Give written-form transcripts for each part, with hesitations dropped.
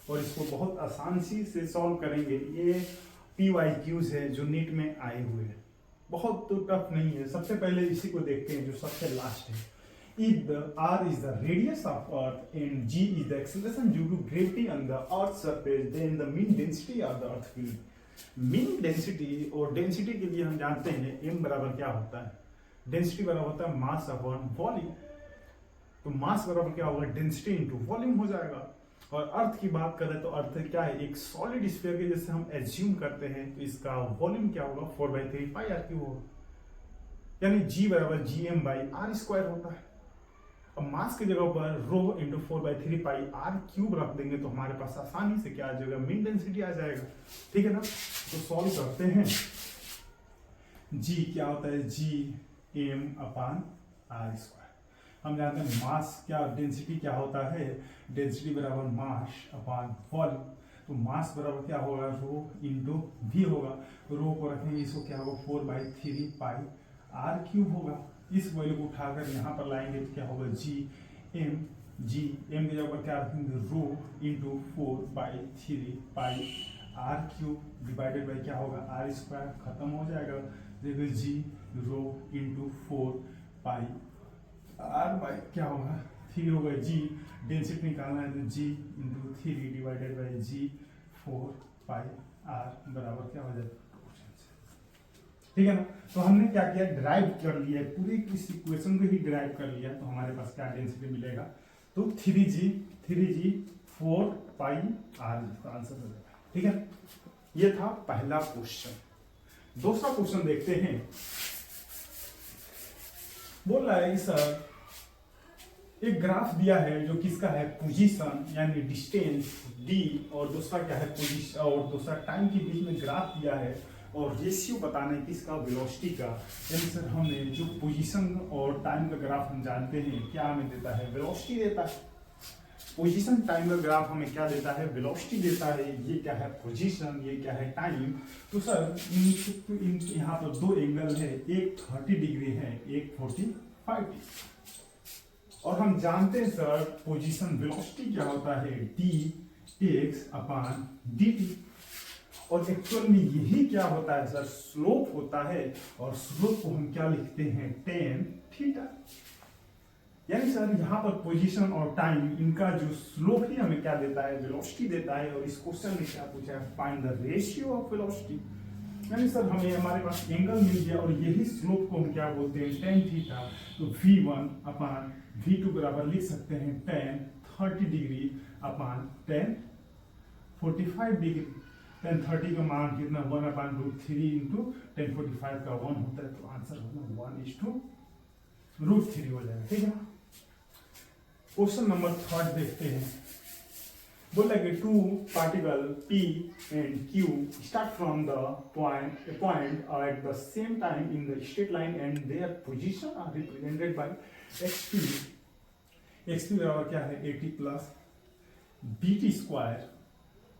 और इसको बहुत आसानी से सॉल्व करेंगे। ये PYQs है जो नीट में आए हुए हैं, बहुत तो टफ नहीं है। सबसे पहले इसी को देखते हैं जो सबसे लास्ट है। If the R is the radius of Earth and G is the acceleration due to gravity on the Earth's surface, then the mean density of the Earth will be। mean density और density के लिए हम जानते हैं m बराबर क्या होता है, density बराबर होता है mass upon volume। तो मास बराबर क्या होगा, डेंसिटी इंटू वॉल्यूम हो जाएगा। और अर्थ की बात करें तो अर्थ क्या है, एक सॉलिड स्फीयर के जैसे हम एज्यूम करते हैं, तो इसका वॉल्यूम क्या होगा 4/3 पाई आर क्यूब होगा, यानी G बराबर GM/r² होता है। अब मास की जगह पर रो इंटू 4/3 पाई आर क्यूब रख देंगे तो हमारे पास आसानी से क्या आ जाएगा, मीन डेंसिटी आ जाएगा। ठीक है ना, तो सॉल्व करते हैं। G क्या होता है, GM/r²। हम जानते हैं मास क्या, डेंसिटी क्या होता है, डेंसिटी बराबर मास अपॉन वॉल्यूम। तो मास बराबर क्या होगा, रो इंटू वी होगा। रो को रखेंगे, इसको क्या होगा 4/3 पाई आर क्यूब होगा। इस वैल्यू को उठाकर यहाँ पर लाएंगे तो क्या होगा, GM की जगह पर क्या रखेंगे, rho into 4/3 pi r cube divided by क्या होगा, r²। खत्म हो जाएगा। देखो G rho into 4 pi r by क्या होगा 3 होगा। G डेंसिटी निकालना है तो G into 3 divided by G 4 pi r बराबर क्या हो जाएगा, ठीक है ना। तो हमने क्या किया, ड्राइव कर लिया, पूरी इस इक्वेशन को ही ड्राइव कर लिया। तो हमारे पास क्या डेंसिटी मिलेगा, तो 3G 4 पाई आर इसका आंसर हो जाएगा। ठीक है, ये था पहला क्वेश्चन। दूसरा क्वेश्चन देखते हैं। बोल रहा है कि सर एक ग्राफ दिया है जो किसका है, पोजीशन यानी डिस्टेंस d, और दूसरा क्या है पोजीशन, और दूसरा टाइम के बीच में ग्राफ दिया है, और रेशियो बताना है किसका, वेलोसिटी का। यानी सर हमें जो पोजीशन और टाइम का ग्राफ हम जानते हैं क्या हमें देता है, वेलोसिटी देता है। पोजीशन टाइम का ग्राफ हमें क्या देता है, वेलोसिटी देता है। ये क्या है पोजीशन, ये क्या है टाइम। तो सर इन यहाँ पर दो एंगल है, एक 30 डिग्री है, एक 45 डिग्री। और हम जानते हैं सर पोजीशन वेलोसिटी क्या होता है, dx/dt। और एक्चुअल में यही क्या होता है सर, स्लोप होता है। और स्लोप को हम क्या लिखते हैं, tan थीटा। यानी सर यहाँ पर पोजीशन और टाइम इनका जो स्लोप ही हमें क्या देता है, वेलोसिटी देता है। और इस क्वेश्चन में क्या पूछा है, find the ratio of velocity. यानी सर हमें हमारे पास एंगल मिल गया और यही स्लोप को हम क्या बोलते हैं, tan थीटा। तो V1/V2 बराबर लिख सकते हैं tan 30 degree upon tan 45 degree. tan 30 का मान कितना, 1/√3 इंटू tan 45 का 1 होता है। तो आंसर होगा 1/√3 हो जाएगा। ठीक है, क्वेश्चन नंबर 3 देखते हैं। बोला कि two particle P and Q start from the point at the same time in the straight line and their position are represented by xp। xp बराबर क्या है, 80 प्लस BT²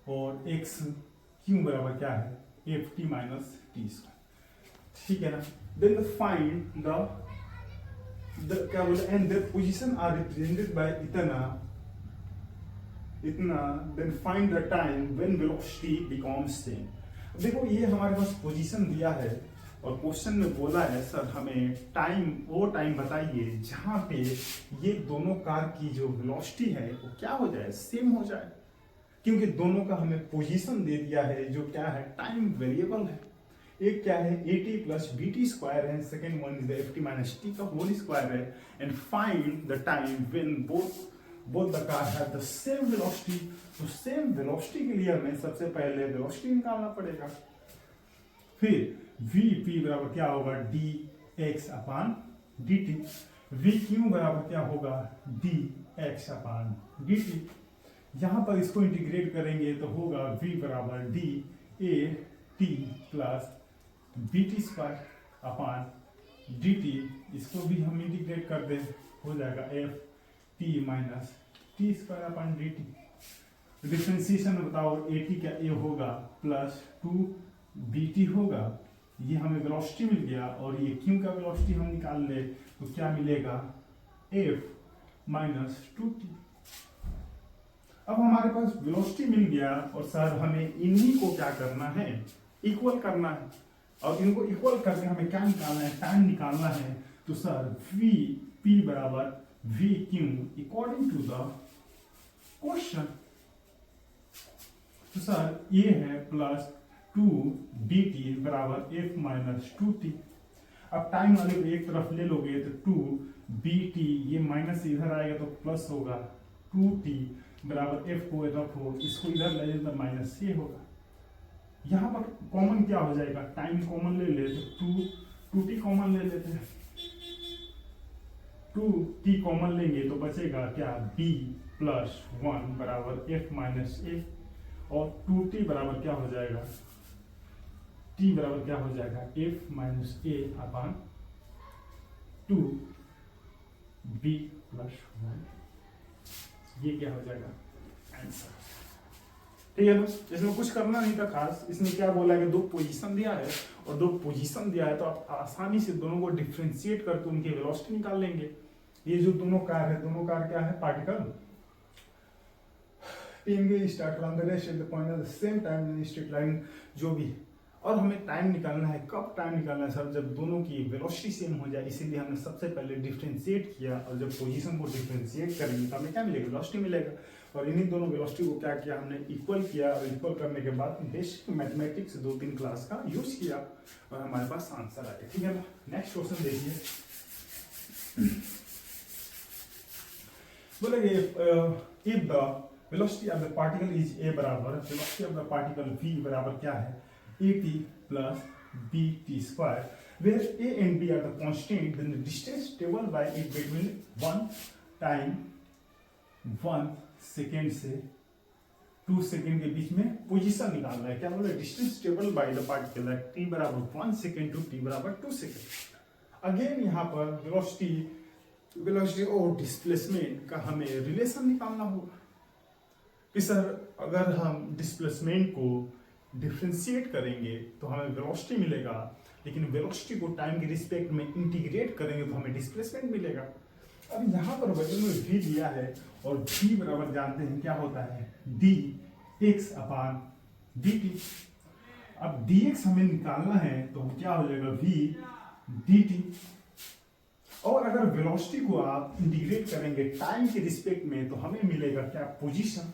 और xq बराबर क्या है, FT माइनस T²। ठीक है ना। देन फाइंड द क्या बोला, and their position are represented by इतना, then find the time when velocity becomes same. देखो ये हमारे पास पोजीशन दिया है और क्वेश्चन में बोला है सर हमें टाइम, वो टाइम बताइए जहां पे ये दोनों कार की जो वेलोसिटी है वो क्या हो जाए, सेम हो जाए। क्योंकि दोनों का हमें पोजीशन दे दिया है जो क्या है, टाइम वेरिएबल है। एक क्या है 80 प्लस BT² है, second one is the FT minus T का होल स्क्वायर है। And find the time when both the car have the same velocity। तो सेम वेलोसिटी के लिए हमें सबसे पहले वेलोसिटी निकालना पड़ेगा। फिर Vp बराबर क्या होगा, dx/dt। Vq बराबर क्या होगा, dx/dt। यहां पर इसको इंटीग्रेट करेंगे तो होगा V बराबर dAt प्लस BT²/dt। इसको भी हम इंटीग्रेट कर दे, हो जाएगा FT माइनस T²/dt। डिफरेंशिएशन बताओ, AT का A होगा प्लस 2BT होगा। ये हमें वेलोसिटी मिल गया और ये Q का वेलोसिटी हम निकाल ले तो क्या मिलेगा, F माइनस 2T। अब हमारे पास वेलोसिटी मिल गया और सर हमें इन्हीं को क्या करना है, इक्वल करना है, और इनको इक्वल करके हमें क्या निकालना है, टाइम निकालना है। तो सर वी पी बराबर v q according to the question. तो सर ये है प्लस 2 dt बराबर f माइनस 2t। अब टाइम वाले को एक तरफ ले लोगे तो 2 bt, ये माइनस इधर आएगा तो प्लस होगा, 2t बराबर f को रखो, इसको इधर ले लेते तो माइनस ये होगा। यहाँ पर कॉमन क्या हो जाएगा, टाइम कॉमन ले ले तो 2t कॉमन ले लेते हैं, 2t कॉमन लेंगे तो बचेगा क्या, b प्लस 1 बराबर f माइनस a, और 2t बराबर क्या हो जाएगा, t बराबर क्या हो जाएगा, f minus a upon 2 b plus 1। ये क्या हो जाएगा आंसर। ठीक है ना, इसमें कुछ करना नहीं था खास। इसमें क्या बोला है कि दो पोजीशन दिया है, और दो पोजीशन दिया है तो आप आसानी से दोनों को डिफरेंशिएट करके उनकी वेलोसिटी निकाल लेंगे। ये जो दोनों कार है, दोनों कार क्या है, particle start from the rest at the point at the same time in straight line, जो भी। और हमें टाइम निकालना है, कब टाइम निकालना है सर, जब दोनों की वेलोसिटी सेम हो जाए। इसीलिए हमने सबसे पहले डिफरेंशिएट किया, और जब पोजीशन को डिफरेंशिएट करेंगे तो हमें क्या मिलेगा, वेलोसिटी मिलेगा। और इन्हीं दोनों वेलोसिटी को क्या किया हमने, इक्वल किया, और इक्वल करने के बाद बेसिक मैथमेटिक्स 2-3 क्लास का यूज किया और हमारे पास आंसर आया। ठीक है ना, नेक्स्ट क्वेश्चन देखिए। बोले if the velocity of the particle is a बराबर velocity of the particle v बराबर क्या है, at plus bt square, where a and b are the constant, then the distance traveled by it between 1 time 1 second से 2 second के बीच में position निकालना है। क्या बोले, distance travelled by the particle है t बराबर 1 सेकेंड टू t बराबर 2 सेकेंड। अगेन यहाँ पर वेलोसिटी और डिस्प्लेसमेंट का हमें रिलेशन निकालना होगा कि सर अगर हम डिस्प्लेसमेंट को डिफरेंशिएट करेंगे तो हमें वेलोसिटी मिलेगा, लेकिन वेलोसिटी को टाइम के रिस्पेक्ट में इंटीग्रेट करेंगे तो हमें डिस्प्लेसमेंट मिलेगा। अब यहाँ पर वैल्यू में v दिया है, और v बराबर जानते हैं क्या होता है, dx अपॉन dt। अब dx हमें निकालना है तो क्या हो जाएगा, v dt। और अगर वेलोसिटी को आप इंटीग्रेट करेंगे टाइम के रिस्पेक्ट में तो हमें मिलेगा क्या, पोजीशन।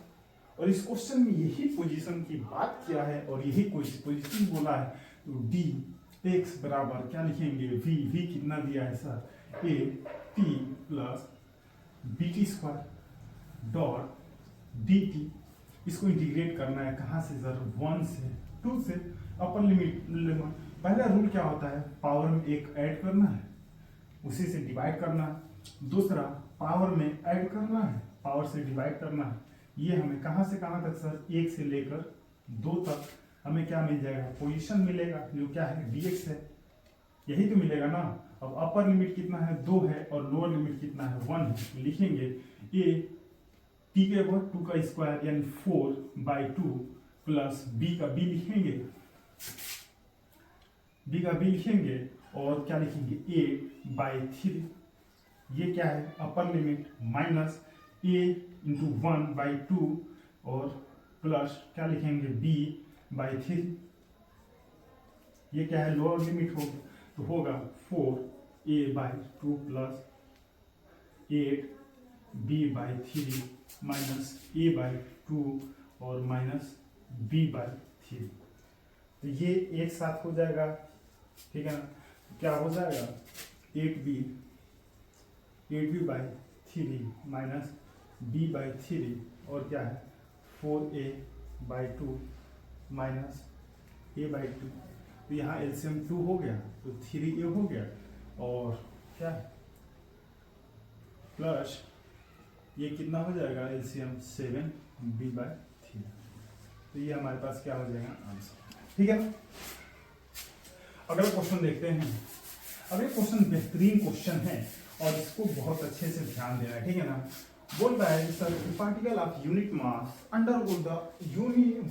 और इस क्वेश्चन में यही पोजीशन की बात किया है और यही पोजीशन बोला है। तो डी एक्स बराबर क्या लिखेंगे, v कितना दिया है sir, a t plus b t square dot d t. इसको इंटीग्रेट करना है कहाँ से सर, 1 से 2 से। अपर लिमिट पहला रूल क्या होता है, पावर में एक ऐड करना है, उसी से डिवाइड करना है। दूसरा पावर में ऐड करना है, पावर से डिवाइड करना है। ये हमें कहाँ से कहाँ तक सर, 1 से लेकर 2 तक हमें क्या मिल जाएगा, पोजीशन मिलेगा, जो क्या है dx है, यही तो मिलेगा ना। अब अपर लिमिट कितना है, 2 है, और लोअर लिमिट कितना है, 1 है। लिखेंगे a t के ऊपर 2 का स्क्वायर यानी 4/2 प्लस b का b लिखेंगे, b का b लिखेंगे, और क्या लिखेंगे 8/3। ये क्या है, upper limit minus a into 1/2 और प्लस क्या लिखेंगे b/3। ये क्या है, लोअर लिमिट होगा, तो होगा 4a/2 plus 8b/3 minus a/2 और माइनस b/3। तो ये एक साथ हो जाएगा, ठीक है ना। क्या हो जाएगा 8b/3 माइनस b/3 और क्या है 4a/2 माइनस a/2। तो यहाँ एलसीएम 2 हो गया तो 3a हो गया, और क्या है प्लस ये कितना हो जाएगा एलसीएम 7b/3। तो ये हमारे पास क्या हो जाएगा आंसर, ठीक है ना। अगला क्वेश्चन देखते हैं। अगला क्वेश्चन बेहतरीन क्वेश्चन है और इसको बहुत अच्छे से ध्यान देना है, ठीक है ना। बोल रहा है sir particle of unit mass undergo the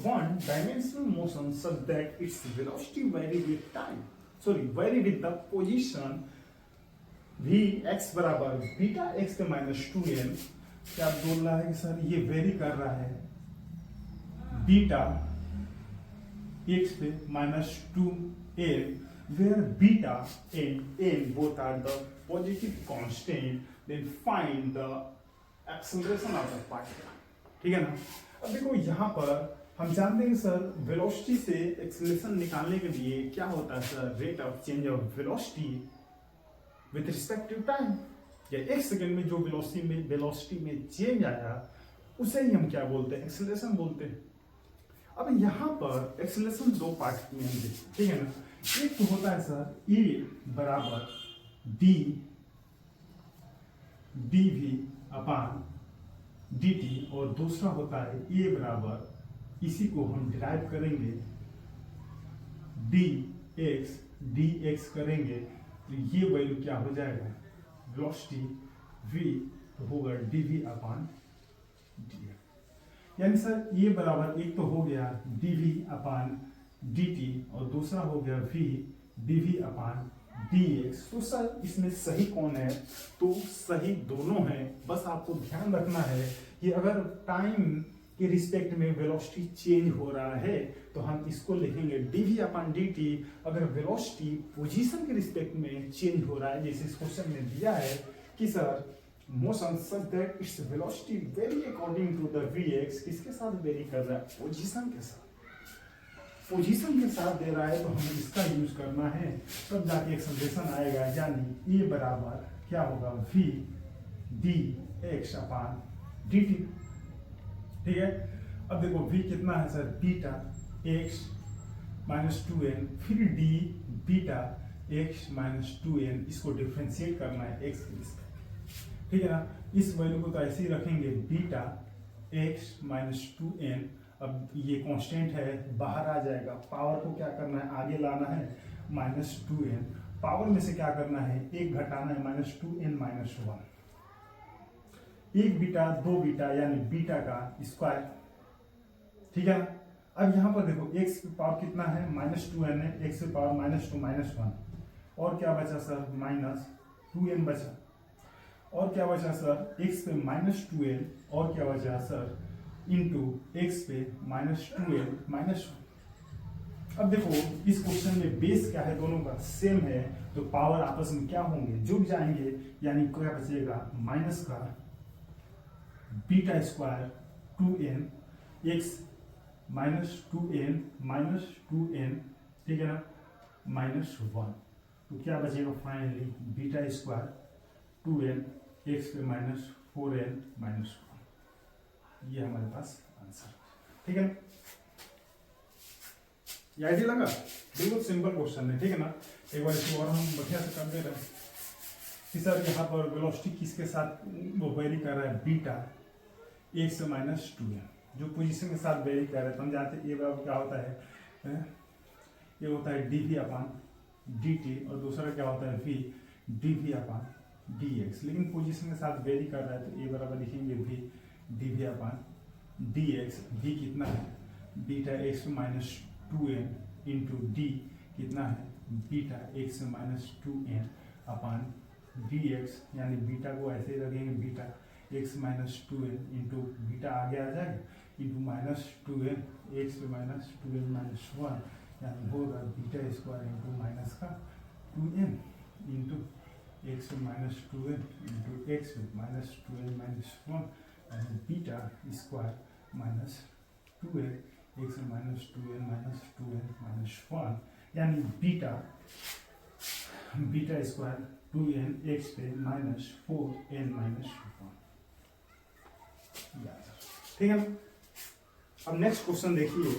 one dimensional motion such that its velocity very with time, very with the position v x बराबर बीटा x के -2n क्या बोल रहा है कि सर ये वेरी कर रहा है बीटा एक्स पे -2n, where beta and n both are the positive constant, then find the acceleration of the particle. ठीक है ना। अब देखो यहाँ पर हम जानते हैं सर वेलोसिटी से एक्सेलरेशन निकालने के लिए क्या होता है sir, rate of change of velocity with respect to time, या एक सेकंड में जो वेलोसिटी में चेंज आया उसे ही हम क्या बोलते हैं, एक्सेलरेशन बोलते हैं। अब यहाँ पर एक्सेलरेशन दो पार्ट में हम देखते हैं, ठीक है ना। एक तो होता है सर E बराबर dv अपान dt, और दूसरा होता है A बराबर, इसी को हम डिराइव करेंगे dx करेंगे, तो ये वैल्यू क्या हो जाएगा, वेलोसिटी v तो होगा dv अपान dx। यानी सर ये बराबर एक तो हो गया dv अपान dt और दूसरा हो गया v dv अपान dx। तो सर इसमें सही कौन है, तो सही दोनों है। बस आपको ध्यान रखना है कि अगर टाइम के रिस्पेक्ट में वेलोसिटी चेंज हो रहा है तो हम इसको लिखेंगे dv अपान dt। अगर वेलोसिटी पोजीशन के रिस्पेक्ट में चेंज हो रहा है, जैसे इस क्वेश्चन में दिया है कि sir motion such that its velocity vary according to the vx, किसके साथ वेरी कर रहा है, पोजीशन के साथ, पोजीशन के साथ दे रहा है, तो हमें इसका यूज करना है, तब जाके एक्सेलरेशन आएगा। यानी ए बराबर क्या होगा v dx अपान dt। ठीक है। अब देखो v कितना है सर, बीटा x -2n, फिर d बीटा x -2n, इसको डिफरेंशिएट करना है x के रिस्पेक्ट, ठीक है ना। इस वैल्यू को तो ऐसे ही रखेंगे बीटा x -2n। अब ये कांस्टेंट है, बाहर आ जाएगा, पावर को क्या करना है, आगे लाना है -2n, पावर में से क्या करना है, एक घटाना है -2n -1, एक बीटा दो बीटा यानी बीटा का स्क्वायर, ठीक है ना। अब यहाँ पर देखो x की पावर कितना है, -2n है, x की पावर -2 -1, और क्या बचा सर, -2n बचा, और क्या बचा सर, x पे -2n, और क्या बचा सर, इंटू x पे -2n -1। अब देखो इस क्वेश्चन में बेस क्या है, दोनों का सेम है, तो पावर आपस में क्या होंगे, जुड़ जाएंगे, यानी क्या बचेगा, माइनस का beta square 2n x -2n, ठीक है ना, -1, तो क्या बचेगा finally, beta square 2n x पे -4n -1। ये हमारे पास आंसर, ठीक है। ये आइडिया लगा, बिल्कुल सिंपल क्वेश्चन है, ठीक है ना। एक बार इसको और हम बढ़िया से कर दे रहे हैं कि सर यहाँ पर वेलोसिटी किसके साथ वो वेरी कर रहा है, बीटा x -2n, जो पोजीशन के साथ वेरी कर रहा है। तो हम जानते हैं ये बराबर क्या होता है, ये होता है dv अपान dt, और दूसरा क्या होता है v dv अपान dx। लेकिन पोजीशन के साथ वेरी कर रहा है, तो ये बराबर लिखेंगे v dv अपान dx। v कितना है, beta x -2n into d कितना है, बीटा x -2n अपान dx, यानी बीटा को ऐसे ही रखेंगे, beta x -2n into beta आगे आ जाएगा, इंटू -2n x पे -2n -1, यानी होगा बीटा स्क्वायर इंटू माइनस का 2n इंटू x पे -2n इंटू x पे -2n -1, यानी beta square -2n x -2n -2n -1, यानी बीटा स्क्वायर 2n x पे -4n -1, ठीक है। अब नेक्स्ट क्वेश्चन देखिए,